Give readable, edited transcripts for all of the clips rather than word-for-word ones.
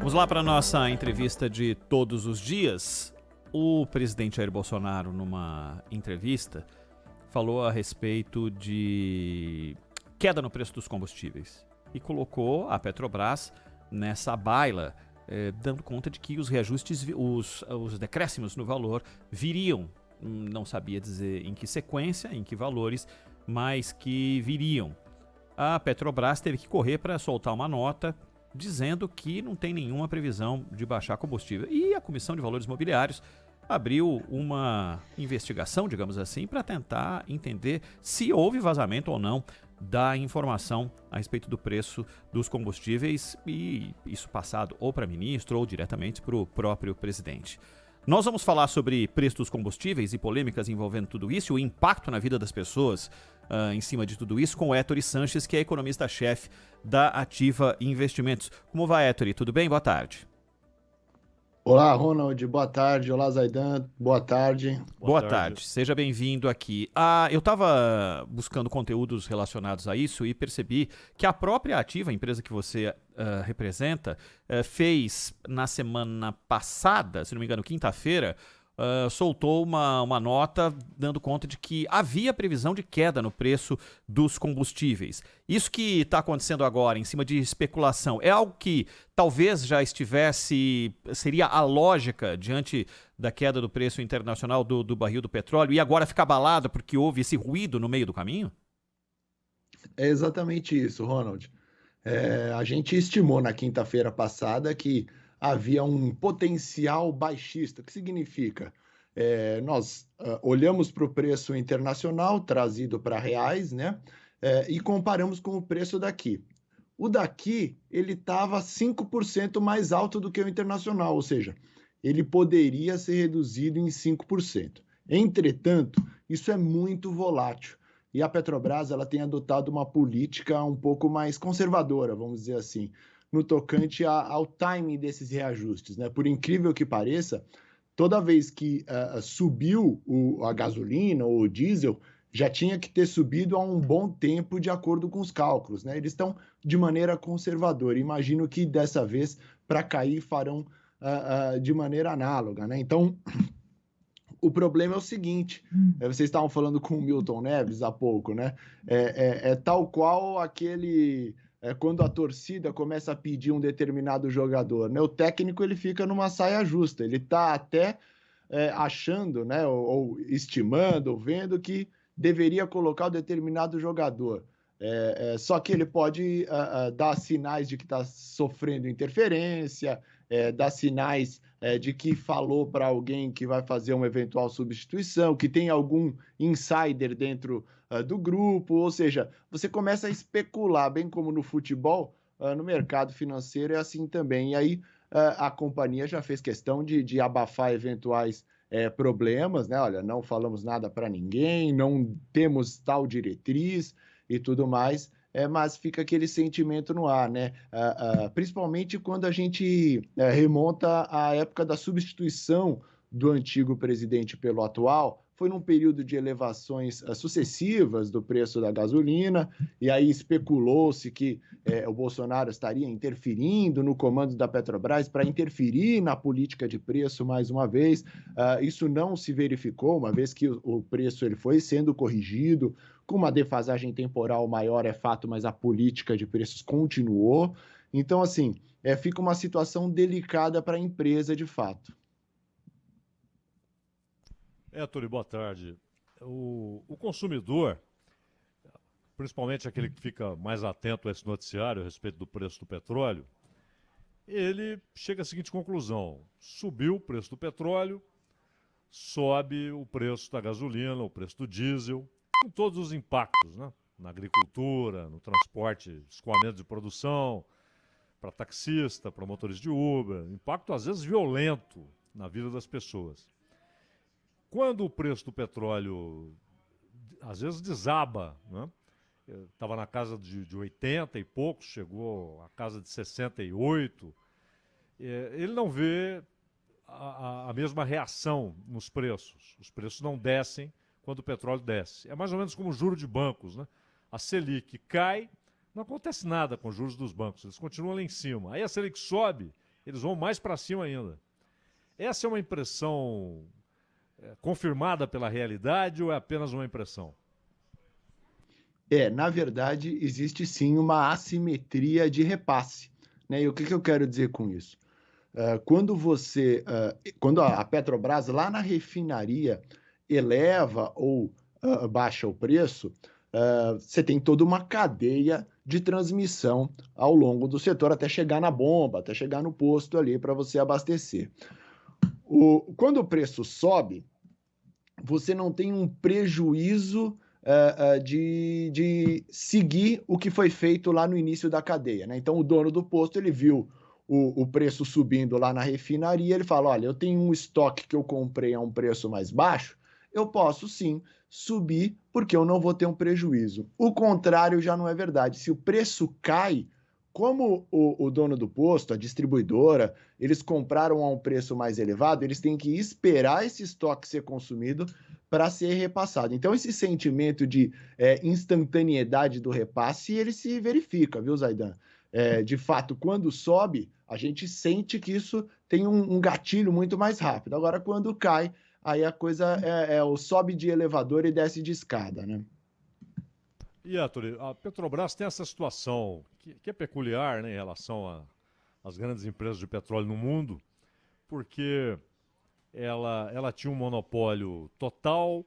Vamos lá para a nossa entrevista de todos os dias. O presidente Jair Bolsonaro, numa entrevista, falou a respeito de queda no preço dos combustíveis e colocou a Petrobras nessa baila, dando conta de que os reajustes, os decréscimos no valor viriam. Não sabia dizer em que sequência, em que valores, mas que viriam. A Petrobras teve que correr para soltar uma nota dizendo que não tem nenhuma previsão de baixar combustível. E a Comissão de Valores Mobiliários abriu uma investigação, digamos assim, para tentar entender se houve vazamento ou não da informação a respeito do preço dos combustíveis, e isso passado ou para ministro ou diretamente para o próprio presidente. Nós vamos falar sobre preço dos combustíveis e polêmicas envolvendo tudo isso, o impacto na vida das pessoas em cima de tudo isso, com o Héctor Sanches, que é economista-chefe da Ativa Investimentos. Como vai, Héctor? Tudo bem? Boa tarde. Olá, Ronald. Boa tarde. Olá, Zaidan. Boa tarde. Boa tarde. Seja bem-vindo aqui. Eu estava buscando conteúdos relacionados a isso e percebi que a própria Ativa, a empresa que você representa, fez na semana passada, se não me engano, quinta-feira, soltou uma nota dando conta de que havia previsão de queda no preço dos combustíveis. Isso que está acontecendo agora, em cima de especulação, é algo que talvez já seria a lógica diante da queda do preço internacional do barril do petróleo, e agora fica abalado porque houve esse ruído no meio do caminho? É exatamente isso, Ronald. A gente estimou na quinta-feira passada que havia um potencial baixista. O que significa? Nós olhamos para o preço internacional trazido para reais, né? E comparamos com o preço daqui. O daqui, ele estava 5% mais alto do que o internacional, ou seja, ele poderia ser reduzido em 5%. Entretanto, isso é muito volátil. E a Petrobras ela tem adotado uma política um pouco mais conservadora, vamos dizer assim, no tocante ao timing desses reajustes, né? Por incrível que pareça, toda vez que subiu a gasolina ou o diesel, já tinha que ter subido há um bom tempo de acordo com os cálculos, né? Eles estão de maneira conservadora. Imagino que dessa vez, para cair, farão de maneira análoga, né? Então, o problema é o seguinte, vocês estavam falando com o Milton Neves há pouco, né? Tal qual aquele... quando a torcida começa a pedir um determinado jogador, né? O técnico ele fica numa saia justa, ele está até achando, né? Ou estimando, ou vendo que deveria colocar o determinado jogador. Só que ele pode dar sinais de que está sofrendo interferência, dar sinais de que falou para alguém que vai fazer uma eventual substituição, que tem algum insider dentro do grupo, ou seja, você começa a especular, bem como no futebol, no mercado financeiro é assim também. E aí a companhia já fez questão de abafar eventuais problemas, né? Olha, não falamos nada para ninguém, não temos tal diretriz e tudo mais, mas fica aquele sentimento no ar, né? Principalmente quando a gente remonta à época da substituição do antigo presidente pelo atual, foi num período de elevações sucessivas do preço da gasolina, e aí especulou-se que o Bolsonaro estaria interferindo no comando da Petrobras para interferir na política de preço mais uma vez. Isso não se verificou, uma vez que o preço ele foi sendo corrigido, com uma defasagem temporal maior, é fato, mas a política de preços continuou. Então, assim, fica uma situação delicada para a empresa de fato. Héctor, boa tarde. O consumidor, principalmente aquele que fica mais atento a esse noticiário a respeito do preço do petróleo, ele chega à seguinte conclusão: subiu o preço do petróleo, sobe o preço da gasolina, o preço do diesel, com todos os impactos, né? Na agricultura, no transporte, escoamento de produção, para taxista, para motores de Uber, impacto às vezes violento na vida das pessoas. Quando o preço do petróleo às vezes desaba, né? Estava na casa de 80 e poucos, chegou à casa de 68, ele não vê a mesma reação nos preços. Os preços não descem quando o petróleo desce. É mais ou menos como o juro de bancos, né? A Selic cai, não acontece nada com os juros dos bancos, eles continuam lá em cima. Aí a Selic sobe, eles vão mais para cima ainda. Essa é uma impressão confirmada pela realidade ou é apenas uma impressão? Na verdade, existe sim uma assimetria de repasse, né? E o que eu quero dizer com isso? Quando a Petrobras, lá na refinaria, eleva ou baixa o preço, você tem toda uma cadeia de transmissão ao longo do setor até chegar na bomba, até chegar no posto ali para você abastecer. Quando o preço sobe, você não tem um prejuízo de seguir o que foi feito lá no início da cadeia, né? Então, o dono do posto, ele viu o preço subindo lá na refinaria, ele fala, olha, eu tenho um estoque que eu comprei a um preço mais baixo, eu posso sim subir, porque eu não vou ter um prejuízo. O contrário já não é verdade. Se o preço cai, como o dono do posto, a distribuidora, eles compraram a um preço mais elevado, eles têm que esperar esse estoque ser consumido para ser repassado. Então, esse sentimento de instantaneidade do repasse, ele se verifica, viu, Zaidan? De fato, quando sobe, a gente sente que isso tem um gatilho muito mais rápido. Agora, quando cai, aí a coisa o sobe de elevador e desce de escada, né? E, Héctor, a Petrobras tem essa situação que é peculiar, né, em relação às grandes empresas de petróleo no mundo, porque ela tinha um monopólio total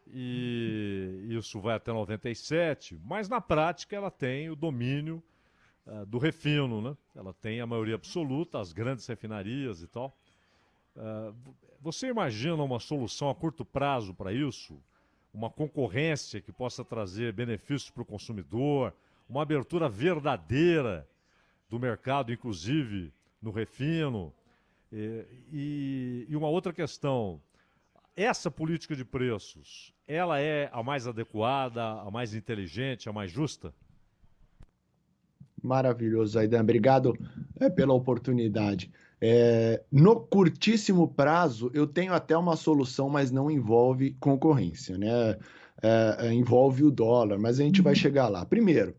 e isso vai até 97, mas na prática ela tem o domínio do refino, né? Ela tem a maioria absoluta, as grandes refinarias e tal. Você imagina uma solução a curto prazo para isso? Uma concorrência que possa trazer benefícios para o consumidor, uma abertura verdadeira do mercado, inclusive no refino? E uma outra questão, essa política de preços, ela é a mais adequada, a mais inteligente, a mais justa? Maravilhoso, Aidan. Obrigado pela oportunidade. No curtíssimo prazo, eu tenho até uma solução, mas não envolve concorrência, né? Envolve o dólar, mas a gente vai chegar lá. Primeiro,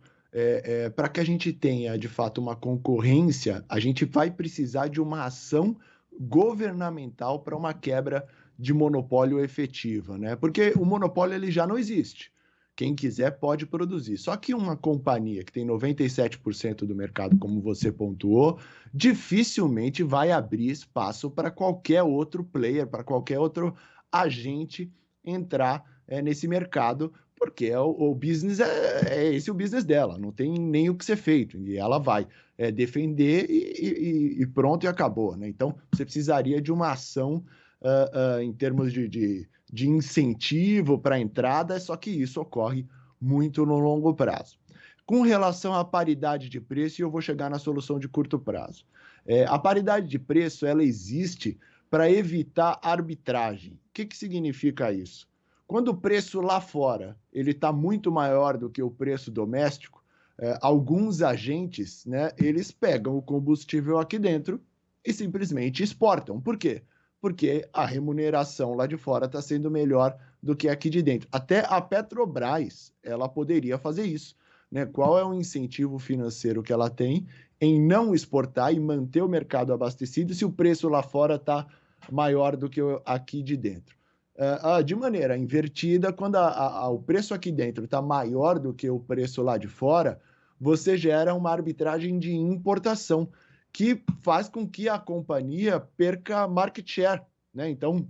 para que a gente tenha de fato uma concorrência, a gente vai precisar de uma ação governamental para uma quebra de monopólio efetiva, né? Porque o monopólio ele já não existe. Quem quiser pode produzir. Só que uma companhia que tem 97% do mercado, como você pontuou, dificilmente vai abrir espaço para qualquer outro player, para qualquer outro agente entrar nesse mercado, porque o business esse o business dela, não tem nem o que ser feito, e ela vai defender e pronto, e acabou, né? Então, você precisaria de uma ação em termos de incentivo para a entrada, só que isso ocorre muito no longo prazo. Com relação à paridade de preço, eu vou chegar na solução de curto prazo. A paridade de preço ela existe para evitar arbitragem. O que significa isso? Quando o preço lá fora ele está muito maior do que o preço doméstico, alguns agentes, né, eles pegam o combustível aqui dentro e simplesmente exportam. Por quê? Porque a remuneração lá de fora está sendo melhor do que aqui de dentro. Até a Petrobras, ela poderia fazer isso, né? Qual é o incentivo financeiro que ela tem em não exportar e manter o mercado abastecido se o preço lá fora está maior do que aqui de dentro? De maneira invertida, quando o preço aqui dentro está maior do que o preço lá de fora, você gera uma arbitragem de importação, que faz com que a companhia perca market share, né? Então,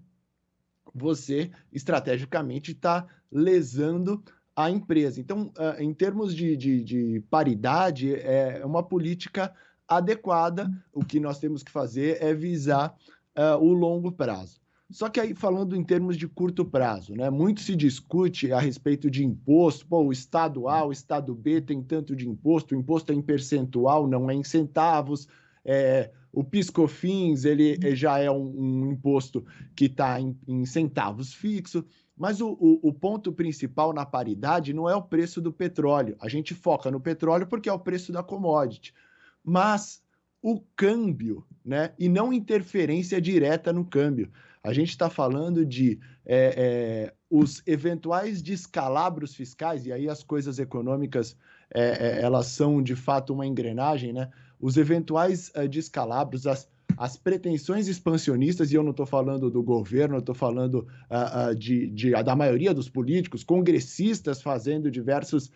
você, estrategicamente, está lesando a empresa. Então, em termos de paridade, é uma política adequada. O que nós temos que fazer é visar o longo prazo. Só que aí, falando em termos de curto prazo, né? Muito se discute a respeito de imposto. Pô, o estado A, o estado B tem tanto de imposto, o imposto é em percentual, não é em centavos. O PIS/COFINS ele já é um imposto que está em centavos fixo, mas o ponto principal na paridade não é o preço do petróleo. A gente foca no petróleo porque é o preço da commodity, mas o câmbio, né? E não interferência direta no câmbio. A gente está falando de os eventuais descalabros fiscais, e aí as coisas econômicas elas são de fato uma engrenagem, né? os eventuais descalabros, as pretensões expansionistas, e eu não estou falando do governo, eu estou falando da maioria dos políticos, congressistas fazendo diversas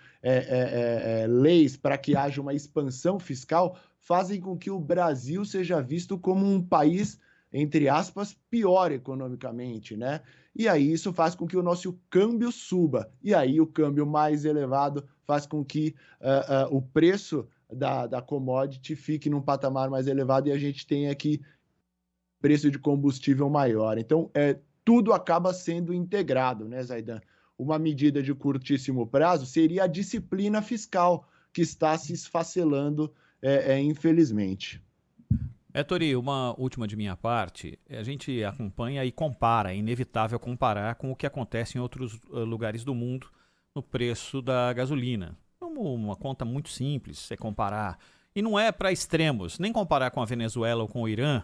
leis para que haja uma expansão fiscal, fazem com que o Brasil seja visto como um país, entre aspas, pior economicamente, né? E aí isso faz com que o nosso câmbio suba. E aí o câmbio mais elevado faz com que o preço da commodity fique num patamar mais elevado e a gente tenha aqui preço de combustível maior. Então, tudo acaba sendo integrado, né, Zaidan? Uma medida de curtíssimo prazo seria a disciplina fiscal, que está se esfacelando, infelizmente. Tori, uma última de minha parte. A gente acompanha e compara, é inevitável comparar com o que acontece em outros lugares do mundo no preço da gasolina. Uma conta muito simples, é comparar. E não é para extremos, nem comparar com a Venezuela ou com o Irã,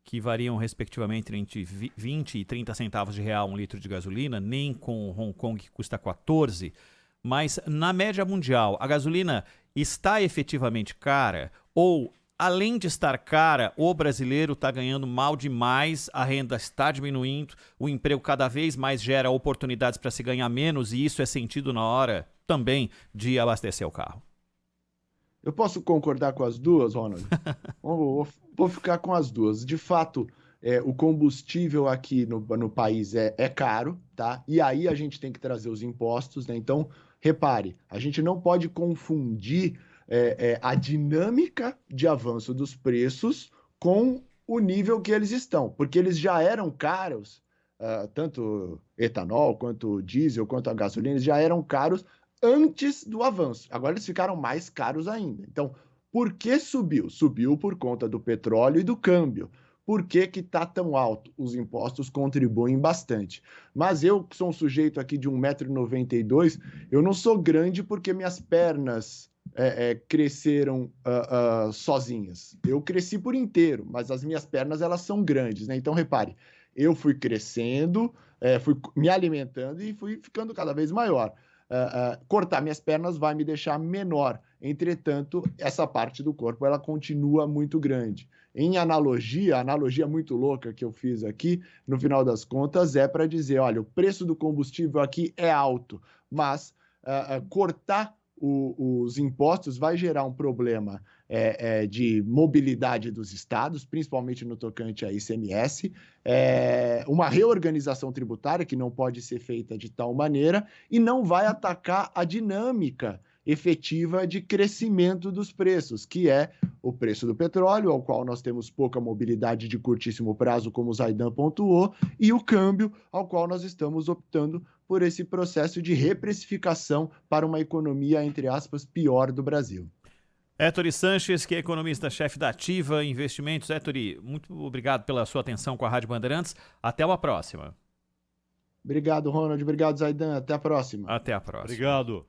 que variam respectivamente entre 20 e 30 centavos de real um litro de gasolina, nem com Hong Kong, que custa 14. Mas na média mundial, a gasolina está efetivamente cara ou, além de estar cara, o brasileiro está ganhando mal demais, a renda está diminuindo, o emprego cada vez mais gera oportunidades para se ganhar menos e isso é sentido na hora também de abastecer o carro. Eu posso concordar com as duas, Ronald? Vou ficar com as duas. De fato, o combustível aqui no país é caro, tá? E aí a gente tem que trazer os impostos, né? Então, repare, a gente não pode confundir a dinâmica de avanço dos preços com o nível que eles estão, porque eles já eram caros, tanto etanol, quanto diesel, quanto a gasolina, eles já eram caros antes do avanço. Agora eles ficaram mais caros ainda. Então, por que subiu? Subiu por conta do petróleo e do câmbio. Por que está tão alto? Os impostos contribuem bastante. Mas eu, que sou um sujeito aqui de 1,92 m, eu não sou grande porque minhas pernas cresceram sozinhas. Eu cresci por inteiro, mas as minhas pernas elas são grandes, né? Então, repare, eu fui crescendo, fui me alimentando e fui ficando cada vez maior. Cortar minhas pernas vai me deixar menor. Entretanto, essa parte do corpo ela continua muito grande. Em analogia, a analogia muito louca que eu fiz aqui, no final das contas, é para dizer, olha, o preço do combustível aqui é alto, mas cortar os impostos vai gerar um problema de mobilidade dos estados, principalmente no tocante a ICMS, uma reorganização tributária que não pode ser feita de tal maneira e não vai atacar a dinâmica efetiva de crescimento dos preços, que é o preço do petróleo, ao qual nós temos pouca mobilidade de curtíssimo prazo, como o Zaidan pontuou, e o câmbio, ao qual nós estamos optando por esse processo de reprecificação para uma economia, entre aspas, pior do Brasil. Tori Sanches, que é economista-chefe da Ativa Investimentos. Tori, muito obrigado pela sua atenção com a Rádio Bandeirantes. Até uma próxima. Obrigado, Ronald. Obrigado, Zaidan. Até a próxima. Até a próxima. Obrigado.